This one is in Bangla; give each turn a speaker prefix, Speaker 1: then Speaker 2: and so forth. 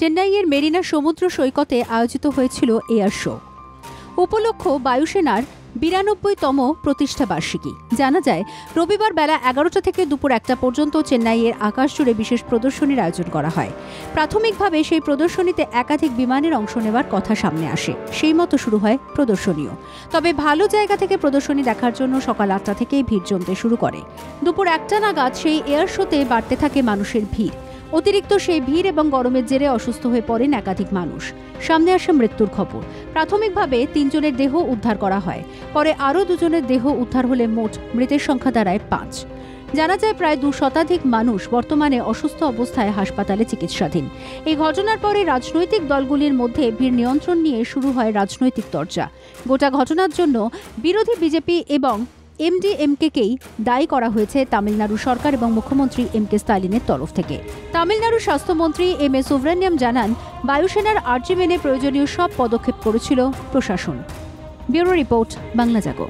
Speaker 1: চেন্নাইয়ের মেরিনা সমুদ্র সৈকতে আয়োজিত হয়েছিল এয়ার শো উপলক্ষ বায়ুসেনার ৯২তম প্রতিষ্ঠা বার্ষিকী। জানা যায়, রবিবার বেলা ১১টা থেকে দুপুর ১টা পর্যন্ত চেন্নাইয়ের আকাশ জুড়ে বিশেষ প্রদর্শনীর আয়োজন করা হয়। প্রাথমিকভাবে সেই প্রদর্শনীতে একাধিক বিমানের অংশ নেওয়ার কথা সামনে আসে, সেই মতো শুরু হয় প্রদর্শনীও। তবে ভালো জায়গা থেকে প্রদর্শনী দেখার জন্য সকাল ৮টা থেকেই ভিড় জমতে শুরু করে। দুপুর ১টা নাগাদ সেই এয়ার শোতে বাড়তে থাকে মানুষের ভিড়। অতিরিক্ত সেই ভিড় এবং গরমের জেরে অসুস্থ হয়ে পড়েন একাধিক মানুষ। সামনে আসে মৃত্যুর খবর। প্রাথমিকভাবে ৩ জনের দেহ উদ্ধার করা হয়, পরে আরও ২ জনের দেহ উদ্ধার হলে মোট মৃতের সংখ্যা দাঁড়ায় ৫। জানা যায়, প্রায় ২ শতাধিক মানুষ বর্তমানে অসুস্থ অবস্থায় হাসপাতালে চিকিৎসাধীন। এই ঘটনার পরে রাজনৈতিক দলগুলির মধ্যে ভিড় নিয়ন্ত্রণ নিয়ে শুরু হয় রাজনৈতিক চর্চা। গোটা ঘটনার জন্য বিরোধী বিজেপি এবং এমডিএমকেকেই দায়ী করা হয়েছে তামিলনাড়ু সরকার এবং মুখ্যমন্ত্রী এমকে স্টালিনের তরফ থেকে। তামিলনাড়ুর স্বাস্থ্যমন্ত্রী এম এ সুব্রহ্মণ্যম জানান, বায়ুসেনার আর্জি মেনে প্রয়োজনীয় সব পদক্ষেপ করেছিল প্রশাসন। ব্যুরো রিপোর্ট, বাংলা জাগো।